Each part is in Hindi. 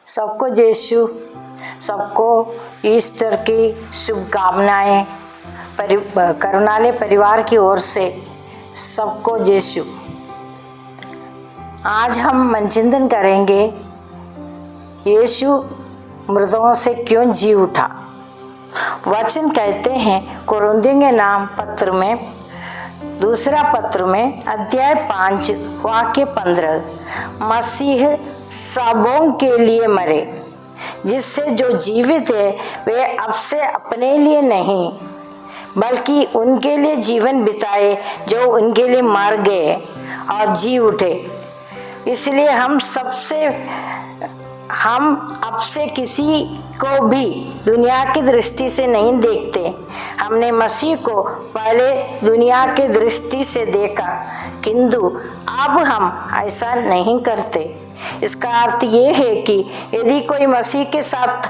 सबको यीशु, सबको ईस्टर की शुभकामनाएं करुणालय परिवार की ओर से सबको यीशु। आज हम मनचिंतन करेंगे यीशु मृतों से क्यों जी उठा। वचन कहते हैं कुरिन्थियों के नाम पत्र में, दूसरा पत्र में अध्याय 5 वाक्य 15, मसीह सबों के लिए मरे, जिससे जो जीवित है वे अब से अपने लिए नहीं बल्कि उनके लिए जीवन बिताए जो उनके लिए मर गए और जी उठे। इसलिए हम अब से किसी को भी दुनिया की दृष्टि से नहीं देखते। हमने मसीह को पहले दुनिया की दृष्टि से देखा, किंतु अब हम ऐसा नहीं करते। इसका अर्थ ये है कि यदि कोई मसीह के साथ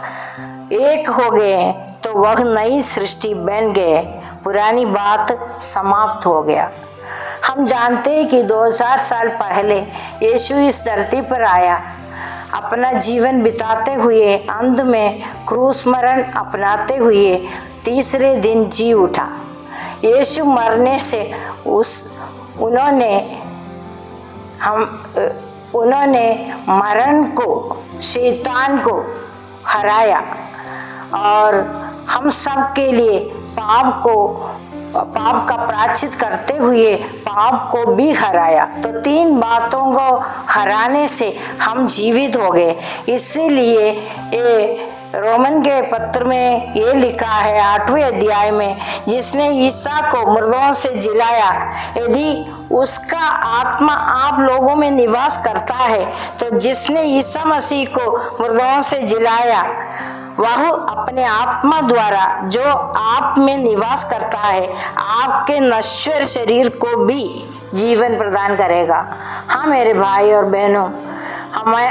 एक हो गए तो वह नई सृष्टि बन गए, पुरानी बात समाप्त हो गया। हम जानते हैं कि 2000 साल पहले यीशु इस धरती पर आया, अपना जीवन बिताते हुए अंत में क्रूस मरण अपनाते हुए तीसरे दिन जी उठा। यीशु मरने से उन्होंने मरण को, शैतान को हराया और हम सब के लिए पाप का प्रायश्चित करते हुए पाप को भी हराया। तो 3 बातों को हराने से हम जीवित हो गए। इसीलिए ये रोमन के पत्र में ये लिखा है 8वें अध्याय में, जिसने ईसा को मृतों से जिलाया, यदि उसका आत्मा आप लोगों में निवास करता है तो जिसने ईसा मसीह को मृतों से जिलाया वह अपने आत्मा द्वारा जो आप में निवास करता है आपके नश्वर शरीर को भी जीवन प्रदान करेगा। हाँ मेरे भाई और बहनों,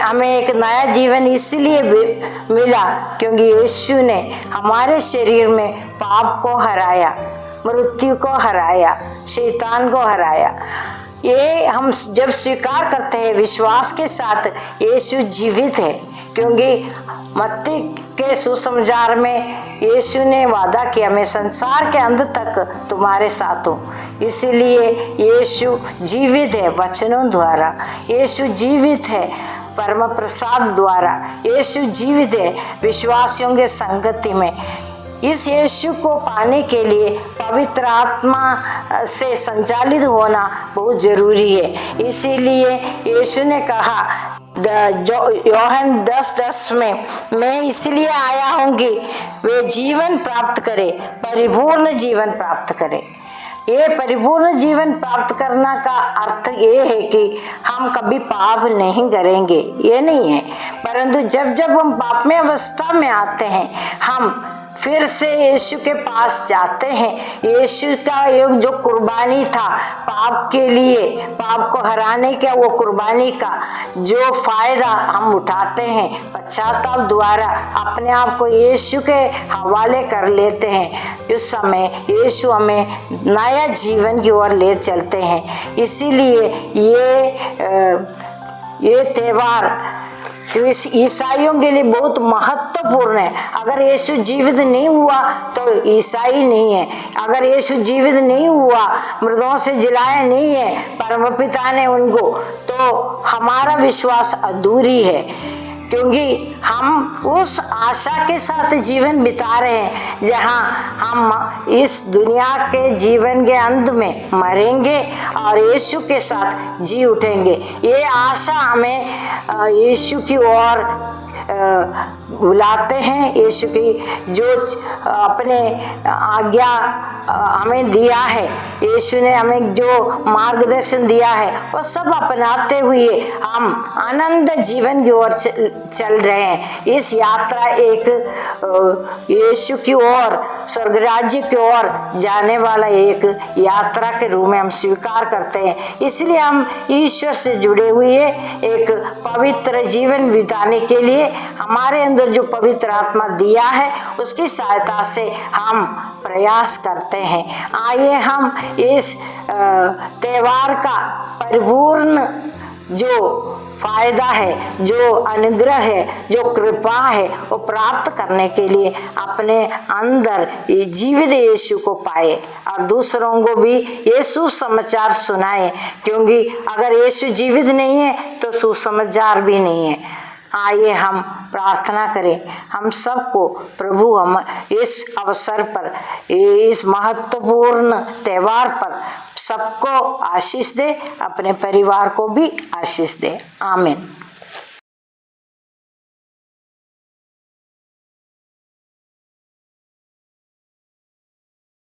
हमें एक नया जीवन इसलिए मिला क्योंकि यीशु ने हमारे शरीर में पाप को हराया, मृत्यु को हराया, शैतान को हराया। ये हम जब स्वीकार करते हैं विश्वास के साथ, यीशु जीवित है, क्योंकि मत्ती के सुसमाचार में यीशु ने वादा किया, मैं संसार के अंत तक तुम्हारे साथ हूँ। इसीलिए यीशु जीवित है वचनों द्वारा, यीशु जीवित है परम प्रसाद द्वारा, यीशु जीवित है विश्वासियों के संगति में। इस यीशु को पाने के लिए पवित्र आत्मा से संचालित होना बहुत जरूरी है। इसीलिए यीशु ने कहा जो यूहन्ना 10:10 में, मैं इसलिए आया हूँ कि वे जीवन प्राप्त करें, परिपूर्ण जीवन प्राप्त करें। ये परिपूर्ण जीवन प्राप्त करना का अर्थ ये है कि हम कभी पाप नहीं करेंगे, ये नहीं है, परंतु जब हम पाप में अवस्था में आते हैं हम फिर से यीशु के पास जाते हैं। यीशु का एक जो कुर्बानी था पाप के लिए, पाप को हराने का, वो कुर्बानी का जो फायदा हम उठाते हैं पश्चाताप द्वारा, अपने आप को यीशु के हवाले कर लेते हैं। उस समय यीशु हमें नया जीवन की ओर ले चलते हैं। इसीलिए ये त्योहार तो इस ईसाइयों के लिए बहुत महत्वपूर्ण है। अगर यीशु जीवित नहीं हुआ तो ईसाई नहीं है, अगर यीशु जीवित नहीं हुआ, मृतों से जिलाया नहीं है परमपिता ने उनको, तो हमारा विश्वास अधूरी है, क्योंकि हम उस आशा के साथ जीवन बिता रहे हैं जहां हम इस दुनिया के जीवन के अंत में मरेंगे और यीशु के साथ जी उठेंगे। ये आशा हमें यीशु की ओर बुलाते हैं। यीशु की जो अपने आज्ञा हमें दिया है, यीशु ने हमें जो मार्गदर्शन दिया है, वो सब अपनाते हुए हम आनंद जीवन की ओर चल रहे हैं। इस यात्रा एक यीशु की ओर, स्वर्ग राज्य की ओर जाने वाला एक यात्रा के रूप में हम स्वीकार करते हैं। इसलिए हम ईश्वर से जुड़े हुए एक पवित्र जीवन बिताने के लिए हमारे अंदर जो पवित्र आत्मा दिया है उसकी सहायता से हम प्रयास करते हैं। आइए हम इस त्योहार का परिपूर्ण जो फायदा है, जो अनुग्रह है, जो कृपा है, वो प्राप्त करने के लिए अपने अंदर जीवित यीशु को पाए और दूसरों को भी ये सुसमाचार सुनाए, क्योंकि अगर यीशु जीवित नहीं है तो सुसमाचार भी नहीं है। आइए हम प्रार्थना करें। हम सबको प्रभु हम इस अवसर पर, इस महत्वपूर्ण त्योहार पर सबको आशीष दे, अपने परिवार को भी आशीष दे। आमीन।